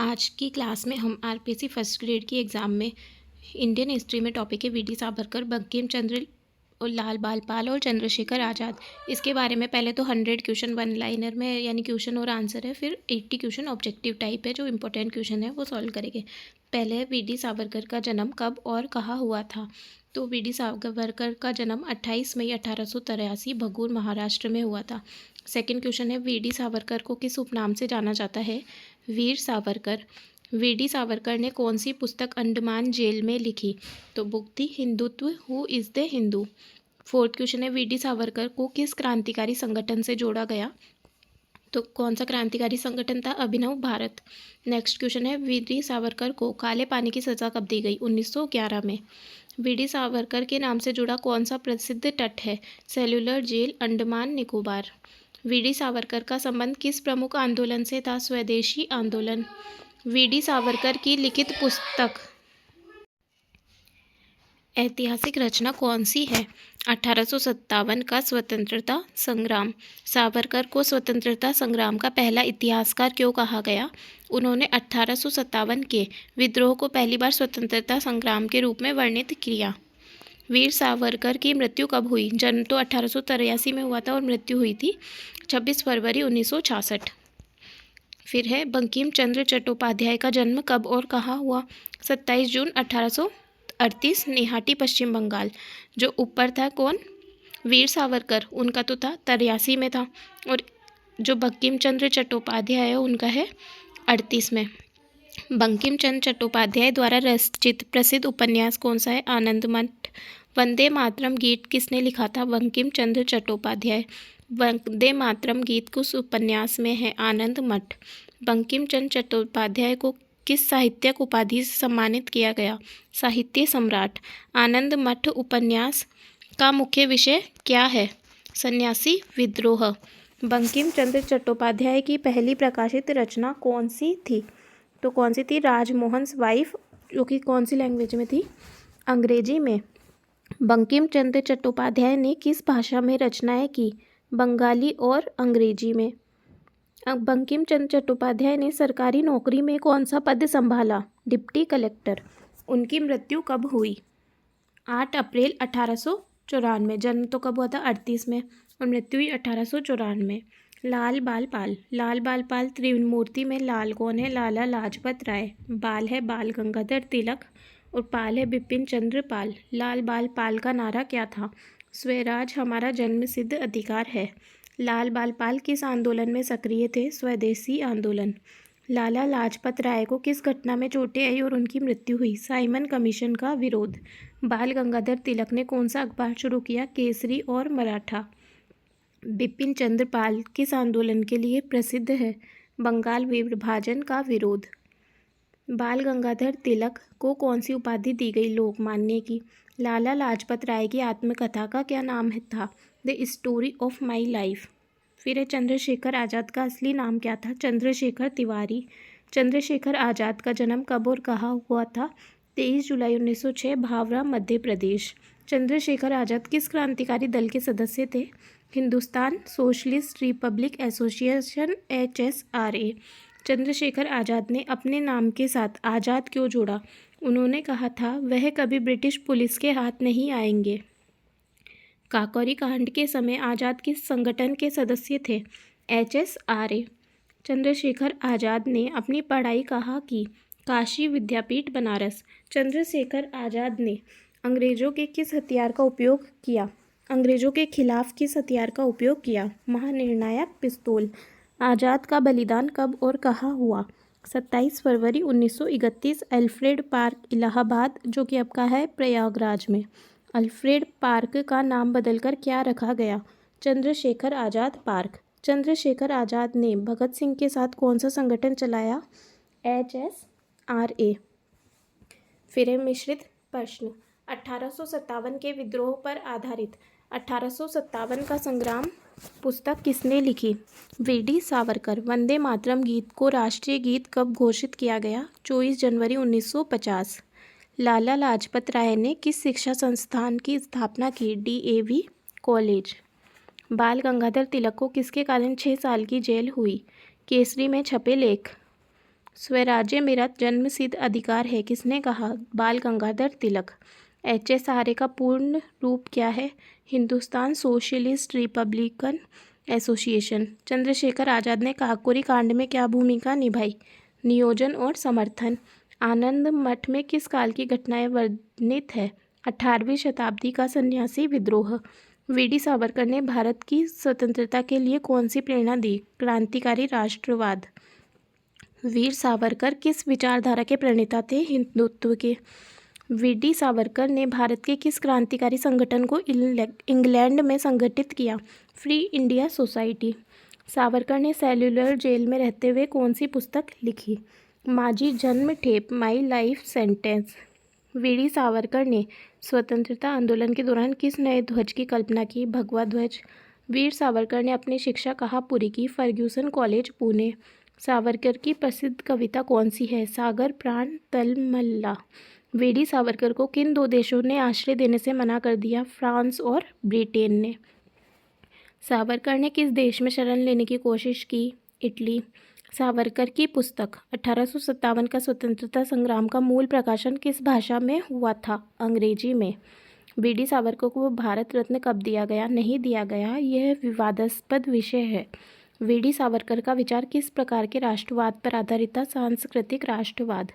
आज की क्लास में हम आरपीएससी फर्स्ट ग्रेड की एग्ज़ाम में इंडियन हिस्ट्री में टॉपिक है वीडी सावरकर, बंकिम चंद्र और लाल बालपाल और चंद्रशेखर आज़ाद। इसके बारे में पहले तो 100 क्वेश्चन वन लाइनर में यानी क्वेश्चन और आंसर है, फिर 80 क्वेश्चन ऑब्जेक्टिव टाइप है जो इंपॉर्टेंट क्वेश्चन है वो सॉल्व करेंगे। पहले है वीडी सावरकर का जन्म कब और कहाँ हुआ था। तो वीडी सावरकर का जन्म 28 मई 1883 भगूर महाराष्ट्र में हुआ था। सेकंड क्वेश्चन है वीडी सावरकर को किस उपनाम से जाना जाता है, वीर सावरकर। वीडी सावरकर ने कौन सी पुस्तक अंडमान जेल में लिखी, तो बुक थी Hindutva, who is the Hindu. Fourth question है वीडी सावरकर को किस क्रांतिकारी संगठन से जोड़ा गया, तो कौन सा क्रांतिकारी संगठन था, अभिनव भारत। नेक्स्ट क्वेश्चन है वीडी सावरकर को काले पानी की सज़ा कब दी गई, 1911 में। वीडी सावरकर के नाम से जुड़ा कौन सा प्रसिद्ध तट है, cellular jail, Andaman Nicobar. VD Savarkar का संबंध किस प्रमुख आंदोलन से था, स्वदेशी आंदोलन। वीडी सावरकर की लिखित पुस्तक ऐतिहासिक रचना कौन सी है, 1857 का स्वतंत्रता संग्राम। सावरकर को स्वतंत्रता संग्राम का पहला इतिहासकार क्यों कहा गया, उन्होंने 1857 के विद्रोह को पहली बार स्वतंत्रता संग्राम के रूप में वर्णित किया। वीर सावरकर की मृत्यु कब हुई, जन्म तो 1883 में हुआ था और मृत्यु हुई थी 26 फरवरी 1966। फिर है बंकिम चंद्र चट्टोपाध्याय का जन्म कब और कहाँ हुआ, 27 जून 1838 निहाटी पश्चिम बंगाल। जो ऊपर था कौन, वीर सावरकर, उनका तो था 83 में था, और जो बंकिम चंद्र चट्टोपाध्याय है उनका है 38 में। बंकिम चंद्र चट्टोपाध्याय द्वारा रचित प्रसिद्ध उपन्यास कौन सा है, आनंद मठ। वंदे मातरम गीत किसने लिखा था, बंकिम चंद्र चट्टोपाध्याय। वंदे मातरम गीत किस उपन्यास में है, आनंद मठ। बंकिम चंद्र चट्टोपाध्याय को किस साहित्यिक उपाधि से सम्मानित किया गया, साहित्य सम्राट। आनंद मठ उपन्यास का मुख्य विषय क्या है, सन्यासी विद्रोह। बंकिम चंद्र चट्टोपाध्याय की पहली प्रकाशित रचना कौन सी थी, तो कौन सी थी, राजमोहन्स वाइफ, जो कि कौन सी लैंग्वेज में थी, अंग्रेजी में। बंकिम चंद्र चट्टोपाध्याय ने किस भाषा में रचनाएं की, बंगाली और अंग्रेजी में। अब बंकिम चंद्र चट्टोपाध्याय ने सरकारी नौकरी में कौन सा पद संभाला, डिप्टी कलेक्टर। उनकी मृत्यु कब हुई, 8 अप्रैल 1894। जन्म तो कब हुआ था, 38 में, और मृत्यु हुई 1894। लाल बालपाल। लाल बालपाल त्रिमूर्ति में लाल कौन है, लाला लाजपत राय। बाल है बाल गंगाधर तिलक, और पाल है बिपिन चंद्र पाल। लाल बालपाल का नारा क्या था, स्वराज हमारा जन्मसिद्ध अधिकार है। लाल बालपाल किस आंदोलन में सक्रिय थे, स्वदेशी आंदोलन। लाला लाजपत राय को किस घटना में चोटें आई और उनकी मृत्यु हुई, साइमन कमीशन का विरोध। बाल गंगाधर तिलक ने कौन सा अखबार शुरू किया, केसरी और मराठा। बिपिन चंद्र पाल किस आंदोलन के लिए प्रसिद्ध है, बंगाल विभाजन का विरोध। बाल गंगाधर तिलक को कौन सी उपाधि दी गई, लोकमान्य की। लाला लाजपत राय की आत्मकथा का क्या नाम है था, the story of my life. फिर है चंद्रशेखर आज़ाद का असली नाम क्या था, चंद्रशेखर तिवारी। चंद्रशेखर आज़ाद का जन्म कब और कहाँ हुआ था, 23 जुलाई 1906 भावरा मध्य प्रदेश। चंद्रशेखर आज़ाद किस क्रांतिकारी दल के सदस्य थे, Hindustan socialist republic association, HSRA। Chandrashekhar Azad ने अपने नाम के साथ आज़ाद क्यों जोड़ा, उन्होंने कहा था वह कभी ब्रिटिश पुलिस के हाथ नहीं आएंगे। काकोरी कांड के समय आज़ाद किस संगठन के सदस्य थे, HSRA। चंद्रशेखर आज़ाद ने अपनी पढ़ाई कहाँ की, काशी विद्यापीठ बनारस। चंद्रशेखर आज़ाद ने अंग्रेजों के किस हथियार का उपयोग किया, अंग्रेजों के खिलाफ किस हथियार का उपयोग किया, महानिर्णायक पिस्तौल। आज़ाद का बलिदान कब और कहाँ हुआ, 27 फरवरी 1931 अल्फ्रेड पार्क इलाहाबाद, जो कि अब का है प्रयागराज में। अल्फ्रेड पार्क का नाम बदलकर क्या रखा गया, चंद्रशेखर आज़ाद पार्क। चंद्रशेखर आज़ाद ने भगत सिंह के साथ कौन सा संगठन चलाया, HSRA। फिर है मिश्रित प्रश्न, 1857 के विद्रोह पर आधारित 1857 का संग्राम पुस्तक किसने लिखी, वीडी सावरकर। वंदे मातरम गीत को राष्ट्रीय गीत कब घोषित किया गया, 24 जनवरी 1950। लाला लाजपत राय ने किस शिक्षा संस्थान की स्थापना की, DAV कॉलेज। बाल गंगाधर तिलक को किसके कारण 6 साल की जेल हुई, केसरी में छपे लेख। स्वराज्य मेरा जन्मसिद्ध अधिकार है किसने कहा? बाल गंगाधर तिलक। HSRA का पूर्ण रूप क्या है? Hindustan socialist republican association. Chandrashekhar Azad ने काकोरी कांड में क्या भूमिका निभाई? नियोजन और समर्थन। आनंद मठ में किस काल की घटनाएं वर्णित है? 18वीं शताब्दी का सन्यासी विद्रोह। वीडी सावरकर ने भारत की स्वतंत्रता के लिए कौन सी प्रेरणा दी? क्रांतिकारी राष्ट्रवाद। वीर सावरकर किस विचारधारा के प्रणेता थे? हिंदुत्व के। वीडी सावरकर ने भारत के किस क्रांतिकारी संगठन को इंग्लैंड में संगठित किया? Free India society. सावरकर ने सेल्युलर जेल में रहते हुए कौन सी पुस्तक लिखी? Majhi Janmathep, my life sentence. VD Savarkar ने स्वतंत्रता आंदोलन के दौरान किस नए ध्वज की कल्पना की? भगवा ध्वज। वीर सावरकर ने अपनी शिक्षा कहाँ पूरी की? Fergusson college, Pune. सावरकर की प्रसिद्ध कविता कौन सी है? सागर प्राण तलमल्ला। वीडी सावरकर को किन दो देशों ने आश्रय देने से मना कर दिया? फ्रांस और ब्रिटेन ने। सावरकर ने किस देश में शरण लेने की कोशिश की? इटली। सावरकर की पुस्तक 1857 का स्वतंत्रता संग्राम का मूल प्रकाशन किस भाषा में हुआ था? अंग्रेजी में। वीडी सावरकर को भारत रत्न कब दिया गया? नहीं दिया गया, यह विवादास्पद विषय है। वीडी सावरकर का विचार किस प्रकार के राष्ट्रवाद पर आधारित था? सांस्कृतिक राष्ट्रवाद।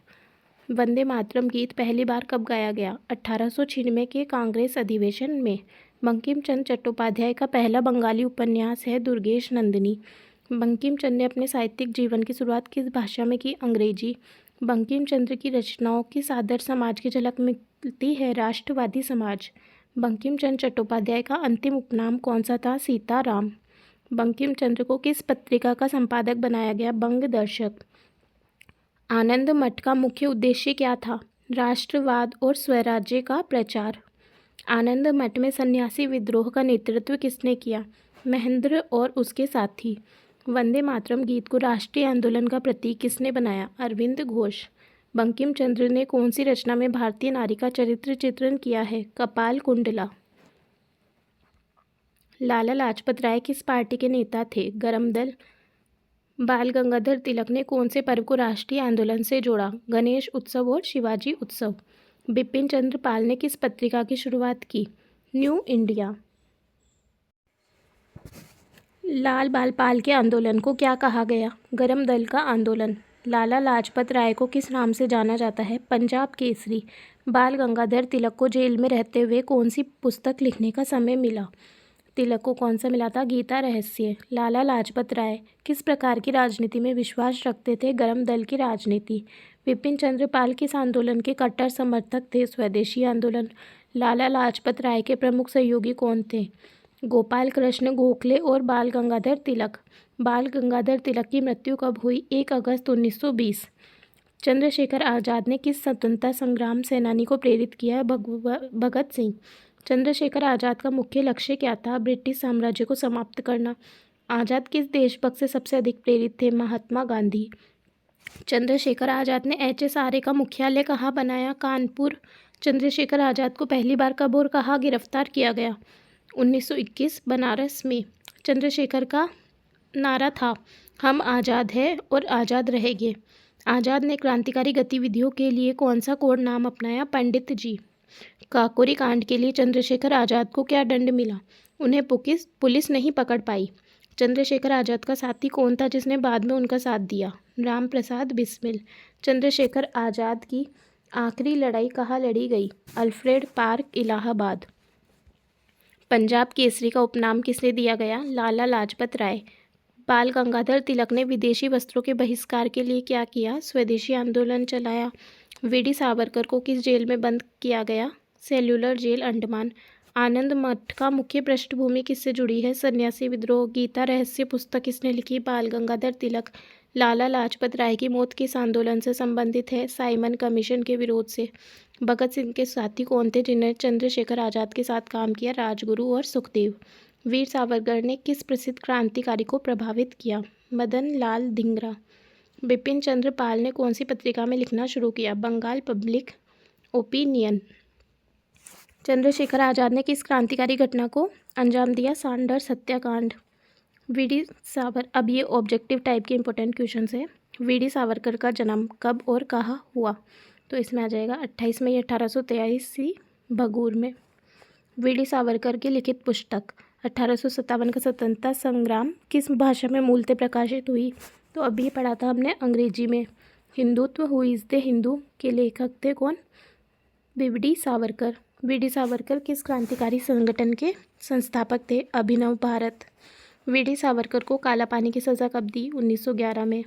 वंदे मातरम गीत पहली बार कब गाया गया? 1896 के कांग्रेस अधिवेशन में। बंकिम चंद्र चट्टोपाध्याय का पहला बंगाली उपन्यास है दुर्गेश नंदिनी। बंकिम चंद्र ने अपने साहित्यिक जीवन की शुरुआत किस भाषा में की? अंग्रेजी। बंकिम चंद्र की रचनाओं किस आदर्श समाज की झलक मिलती है? राष्ट्रवादी समाज। बंकिम चंद्र चट्टोपाध्याय का अंतिम उपनाम कौन सा था? सीताराम। बंकिम चंद्र को किस पत्रिका का संपादक बनाया गया? बंग दर्शक। आनंद मठ का मुख्य उद्देश्य क्या था? राष्ट्रवाद और स्वराज्य का प्रचार। आनंद मठ में सन्यासी विद्रोह का नेतृत्व किसने किया? महेंद्र और उसके साथी। वंदे मातरम गीत को राष्ट्रीय आंदोलन का प्रतीक किसने बनाया? अरविंद घोष। बंकिम चंद्र ने कौन सी रचना में भारतीय नारी का चरित्र चित्रण किया है? कपाल कुंडला। लाला लाजपत राय किस पार्टी के नेता थे? गरम दल। बाल गंगाधर तिलक ने कौन से पर्व को राष्ट्रीय आंदोलन से जोड़ा? गणेश उत्सव और शिवाजी उत्सव। बिपिन चंद्र पाल ने किस पत्रिका की शुरुआत की? New India. लाल बाल पाल के आंदोलन को क्या कहा गया? गरम दल का आंदोलन। लाला लाजपत राय को किस नाम से जाना जाता है? पंजाब केसरी। बाल गंगाधर तिलक को जेल में रहते हुए कौन सी पुस्तक लिखने का समय मिला? तिलक को कौन सा मिला था? गीता रहस्य। लाला लाजपत राय किस प्रकार की राजनीति में विश्वास रखते थे? गरम दल की राजनीति। विपिन चंद्र पाल किस आंदोलन के कट्टर समर्थक थे? स्वदेशी आंदोलन। लाला लाजपत राय के प्रमुख सहयोगी कौन थे? गोपाल कृष्ण गोखले और बाल गंगाधर तिलक। बाल गंगाधर तिलक की मृत्यु कब हुई? 1 अगस्त 1920। चंद्रशेखर आज़ाद ने किस स्वतंत्रता संग्राम सेनानी को प्रेरित किया? भगत सिंह। चंद्रशेखर आज़ाद का मुख्य लक्ष्य क्या था? ब्रिटिश साम्राज्य को समाप्त करना। आज़ाद किस देशभक्त से सबसे अधिक प्रेरित थे? महात्मा गांधी। चंद्रशेखर आज़ाद ने HSRA का मुख्यालय कहाँ बनाया? कानपुर। चंद्रशेखर आज़ाद को पहली बार कब और कहाँ गिरफ्तार किया गया? 1921 बनारस में। चंद्रशेखर का नारा था हम आज़ाद हैं और आज़ाद रहेंगे। आज़ाद ने क्रांतिकारी गतिविधियों के लिए कौन सा कोड नाम अपनाया? पंडित जी। काकोरी कांड के लिए चंद्रशेखर आज़ाद को क्या दंड मिला? उन्हें पुलिस नहीं पकड़ पाई। चंद्रशेखर आज़ाद का साथी कौन था जिसने बाद में उनका साथ दिया? राम प्रसाद बिस्मिल। चंद्रशेखर आज़ाद की आखिरी लड़ाई कहाँ लड़ी गई? Alfred Park, Allahabad. पंजाब केसरी का उपनाम किसने दिया गया? लाला लाजपत राय। बाल गंगाधर तिलक ने विदेशी वस्त्रों के बहिष्कार के लिए क्या किया? स्वदेशी आंदोलन चलाया। वीडी सावरकर को किस जेल में बंद किया गया? Cellular jail, Andaman. आनंद मठ का मुख्य पृष्ठभूमि किससे जुड़ी है? सन्यासी विद्रोह। गीता रहस्य पुस्तक किसने लिखी? बाल गंगाधर तिलक। लाला लाजपत राय की मौत किस आंदोलन से संबंधित है? साइमन कमीशन के विरोध से। भगत सिंह के साथी कौन थे जिन्हें चंद्रशेखर आज़ाद के साथ काम किया? राजगुरु और सुखदेव। वीर सावरकर ने किस प्रसिद्ध क्रांतिकारी को प्रभावित किया? मदन लाल धिंगरा। बिपिन चंद्र पाल ने कौन सी पत्रिका में लिखना शुरू किया? Bengal public opinion. चंद्रशेखर आज़ाद ने किस क्रांतिकारी घटना को अंजाम दिया? सांडर्स हत्याकांड। वीडी सावर। अब ये ऑब्जेक्टिव टाइप के इंपॉर्टेंट क्वेश्चन है। वीडी सावरकर का जन्म कब और कहाँ हुआ? तो इसमें आ जाएगा 28 मई 1883 भगूर में। वीडी सावरकर की लिखित पुस्तक 1857 का स्वतंत्रता संग्राम किस भाषा में मूलतः प्रकाशित हुई? तो अभी पढ़ा था हमने अंग्रेजी में। Hindutva who is the Hindu के लेखक थे कौन? वीडी सावरकर। वीडी सावरकर किस क्रांतिकारी संगठन के संस्थापक थे? अभिनव भारत। वीडी सावरकर को काला पानी की सज़ा कब दी? 1911 में।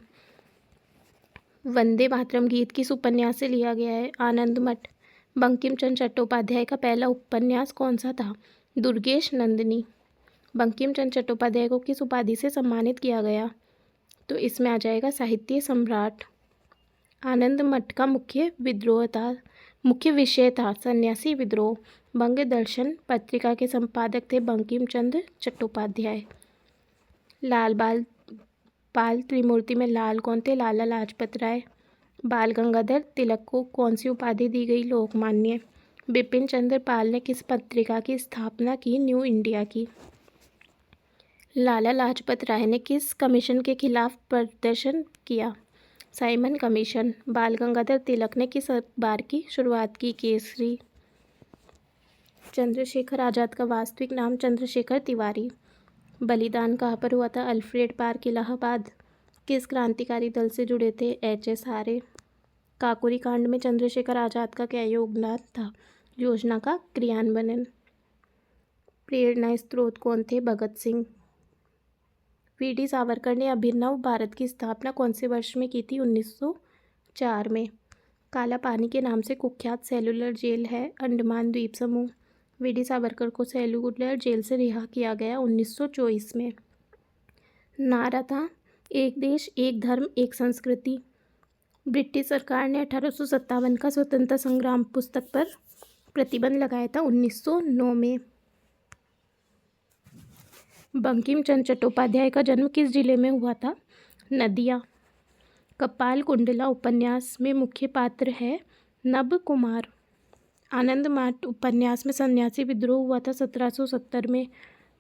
वंदे मातरम गीत किस उपन्यास से लिया गया है? आनंद मठ। बंकिम चंद्र चट्टोपाध्याय का पहला उपन्यास कौन सा था? दुर्गेश नंदिनी। बंकिम चंद्र चट्टोपाध्याय को किस उपाधि से सम्मानित किया गया? तो इसमें आ जाएगा साहित्य सम्राट। आनंद मठ का मुख्य विषय था सन्यासी विद्रोह। बंग दर्शन पत्रिका के संपादक थे बंकिम चंद्र चट्टोपाध्याय। लाल पाल त्रिमूर्ति में लाल कौन थे? लाला लाजपत राय। बाल गंगाधर तिलक को कौन सी उपाधि दी गई? लोकमान्य। बिपिन चंद्र पाल ने किस पत्रिका की स्थापना की? न्यू इंडिया की। लाला लाजपत राय ने किस कमीशन के खिलाफ प्रदर्शन किया? Simon commission. बाल गंगाधर तिलक ने किस अखबार की शुरुआत की? केसरी। चंद्रशेखर आज़ाद का वास्तविक नाम चंद्रशेखर तिवारी। बलिदान कहाँ पर हुआ था? Alfred Park, Allahabad. किस क्रांतिकारी दल से जुड़े थे? एच.एस. आर्य। काकोरी कांड में चंद्रशेखर आज़ाद का क्या योगदान था? योजना का क्रियान्वयन। प्रेरणा स्रोत कौन थे? भगत सिंह। वीडी सावरकर ने अभिनव भारत की स्थापना कौन से वर्ष में की थी? 1904 में। काला पानी के नाम से कुख्यात सेलुलर जेल है अंडमान द्वीप समूह। वीडी सावरकर को सेलुलर जेल से रिहा किया गया 1924 में। नारा था एक देश एक धर्म एक संस्कृति। ब्रिटिश सरकार ने 1857 का स्वतंत्रता संग्राम पुस्तक पर प्रतिबंध लगाया था 1909 में। बंकिम चंद्र चट्टोपाध्याय का जन्म किस जिले में हुआ था? नदिया। कपाल कुंडला उपन्यास में मुख्य पात्र है नब कुमार। आनंद मठ उपन्यास में सन्यासी विद्रोह हुआ था 1770 में।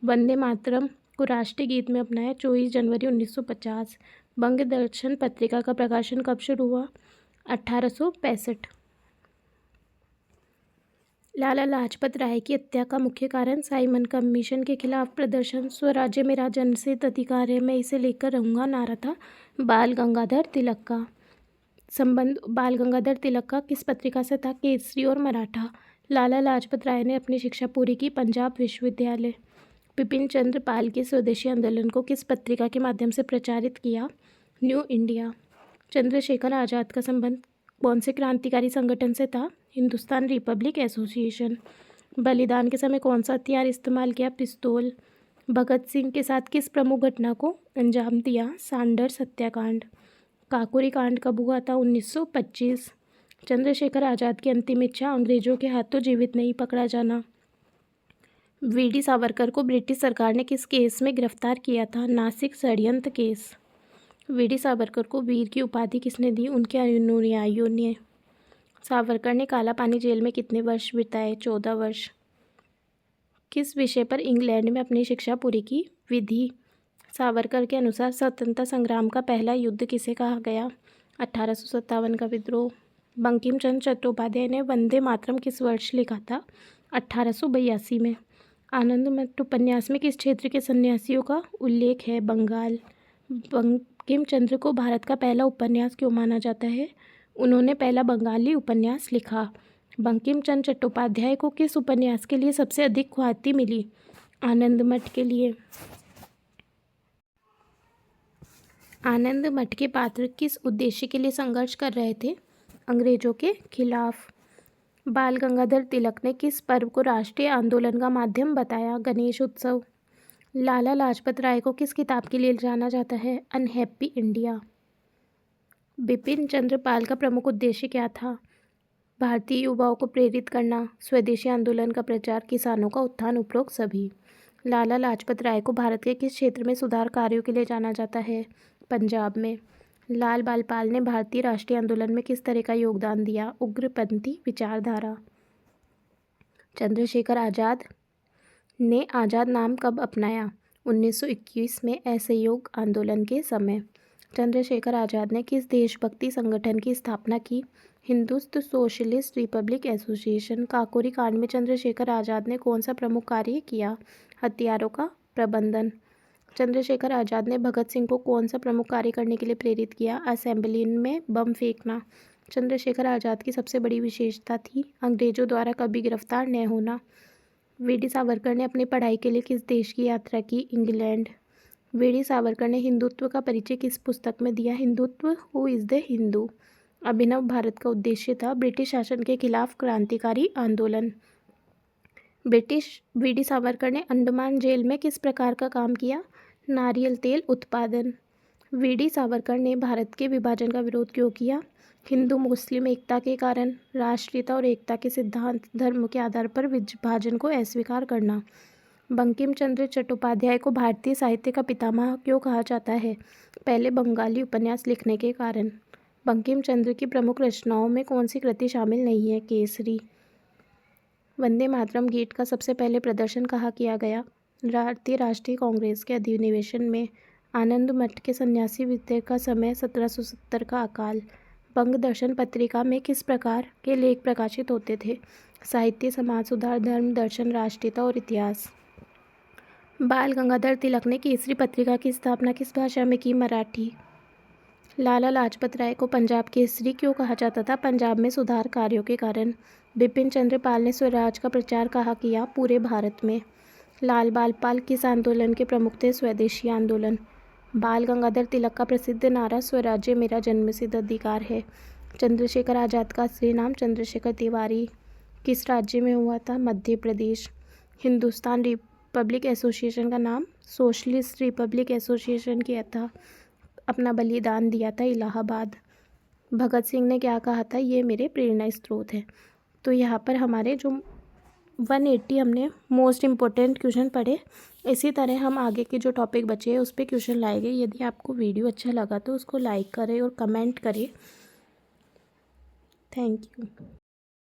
वंदे मातरम को राष्ट्रीय गीत में अपनाया 24 जनवरी 1950। बंग दर्शन पत्रिका का प्रकाशन कब शुरू हुआ? 1865। लाला लाजपत राय की हत्या का मुख्य कारण? साइमन कमीशन के खिलाफ प्रदर्शन। स्वराज्य मेरा जनहित अधिकार है, मैं इसे लेकर रहूँगा नारा था बाल गंगाधर तिलक का। संबंध बाल गंगाधर तिलक का किस पत्रिका से था? केसरी और मराठा। लाला लाजपत राय ने अपनी शिक्षा पूरी की पंजाब विश्वविद्यालय। बिपिन चंद्र पाल के स्वदेशी आंदोलन को किस पत्रिका के माध्यम से प्रचारित किया? New India. चंद्रशेखर आज़ाद का संबंध कौन से क्रांतिकारी संगठन से था? Hindustan Republic association. बलिदान के समय कौन सा हथियार इस्तेमाल किया? पिस्तौल। भगत सिंह के साथ किस प्रमुख घटना को अंजाम दिया? सैंडर्स हत्याकांड। काकोरी कांड कब हुआ था? 1925। चंद्रशेखर आज़ाद की अंतिम इच्छा अंग्रेजों के हाथों जीवित नहीं पकड़ा जाना। वीडी सावरकर को ब्रिटिश सरकार ने किस केस में गिरफ्तार किया था? नासिक षड्यंत्र केस। वीडी सावरकर को वीर की उपाधि किसने दी? उनके अनुयायियों ने। सावरकर ने काला पानी जेल में कितने वर्ष बिताए? 14 वर्ष। किस विषय पर इंग्लैंड में अपनी शिक्षा पूरी की? विधि। सावरकर के अनुसार स्वतंत्रता संग्राम का पहला युद्ध किसे कहा गया? 1857 का विद्रोह। बंकिम चंद्र चट्टोपाध्याय ने वंदे मातरम किस वर्ष लिखा था? 1882 में। आनंद मठ उपन्यास में किस क्षेत्र के सन्यासियों का उल्लेख है? बंगाल। बंकिम चंद्र को भारत का पहला उपन्यास क्यों माना जाता है? उन्होंने पहला बंगाली उपन्यास लिखा। बंकिम चंद्र चट्टोपाध्याय को किस उपन्यास के लिए सबसे अधिक ख्याति मिली? आनंद मठ के लिए। आनंद मठ के पात्र किस उद्देश्य के लिए संघर्ष कर रहे थे? अंग्रेजों के खिलाफ। बाल गंगाधर तिलक ने किस पर्व को राष्ट्रीय आंदोलन का माध्यम बताया? गणेश उत्सव। लाला लाजपत राय को किस किताब के लिए जाना जाता है? Unhappy India. बिपिन चंद्र पाल का प्रमुख उद्देश्य क्या था? भारतीय युवाओं को प्रेरित करना। स्वदेशी आंदोलन का प्रचार। किसानों का उत्थान। उपरोक्त सभी। लाला लाजपत राय को भारत के किस क्षेत्र में सुधार कार्यों के लिए जाना जाता है? पंजाब में। लाल बाल पाल ने भारतीय राष्ट्रीय आंदोलन में किस तरह का योगदान दिया? उग्रपंथी विचारधारा। चंद्रशेखर आज़ाद ने आज़ाद नाम कब अपनाया? 1921 में असहयोग आंदोलन के समय। चंद्रशेखर आज़ाद ने किस देशभक्ति संगठन की स्थापना की? Hindustan socialist republic association. Kakori कांड में चंद्रशेखर आज़ाद ने कौन सा प्रमुख कार्य किया? हथियारों का प्रबंधन। चंद्रशेखर आज़ाद ने भगत सिंह को कौन सा प्रमुख कार्य करने के लिए प्रेरित किया? असेंबली में बम फेंकना। चंद्रशेखर आज़ाद की सबसे बड़ी विशेषता थी अंग्रेजों द्वारा कभी गिरफ्तार न होना। वीडी सावरकर ने अपनी पढ़ाई के लिए किस देश की यात्रा की? इंग्लैंड। वीडी सावरकर ने हिंदुत्व का परिचय किस पुस्तक में दिया? Hindutva, who is the Hindu. Abhinav Bharat का उद्देश्य था ब्रिटिश शासन के खिलाफ क्रांतिकारी आंदोलन। वीडी सावरकर ने अंडमान जेल में किस प्रकार का काम किया? नारियल तेल उत्पादन। वीडी सावरकर ने भारत के विभाजन का विरोध क्यों किया? हिंदू मुस्लिम एकता के कारण। राष्ट्रीयता और एकता के सिद्धांत। धर्म के आधार पर विभाजन को अस्वीकार करना। बंकिम चंद्र चट्टोपाध्याय को भारतीय साहित्य का पितामह क्यों कहा जाता है? पहले बंगाली उपन्यास लिखने के कारण। बंकिम चंद्र की प्रमुख रचनाओं में कौन सी कृति शामिल नहीं है? केसरी। वंदे मातरम गीत का सबसे पहले प्रदर्शन कहाँ किया गया? भारतीय राष्ट्रीय कांग्रेस के अधिवेशन में। आनंद मठ के सन्यासी विद्रोह का समय 1770 का अकाल। बंग दर्शन पत्रिका में किस प्रकार के लेख प्रकाशित होते थे? साहित्य, समाज सुधार, धर्म, दर्शन, राष्ट्रीयता और इतिहास। बाल गंगाधर तिलक ने केसरी पत्रिका की स्थापना किस भाषा में की? मराठी। लाला लाजपत राय को पंजाब केसरी क्यों कहा जाता था? पंजाब में सुधार कार्यों के कारण। बिपिन चंद्र पाल ने स्वराज का प्रचार कहाँ किया? पूरे भारत में। लाल बाल पाल किस आंदोलन के प्रमुख थे? स्वदेशी आंदोलन। बाल गंगाधर तिलक का प्रसिद्ध नारा स्वराज्य मेरा जन्मसिद्ध अधिकार है। चंद्रशेखर आज़ाद का असली नाम चंद्रशेखर तिवारी। किस राज्य में हुआ था? मध्य प्रदेश। हिंदुस्तान रिपब्लिक एसोसिएशन का नाम सोशलिस्ट रिपब्लिक एसोसिएशन किया था। अपना बलिदान दिया था इलाहाबाद। भगत सिंह ने क्या कहा था? ये मेरे प्रेरणा स्रोत है। तो यहाँ पर हमारे जो 180 हमने मोस्ट इम्पोर्टेंट क्वेश्चन पढ़े। इसी तरह हम आगे के जो टॉपिक बचे हैं उस पर क्वेश्चन लाएंगे। यदि आपको वीडियो अच्छा लगा तो उसको लाइक करें और कमेंट करें। Thank you.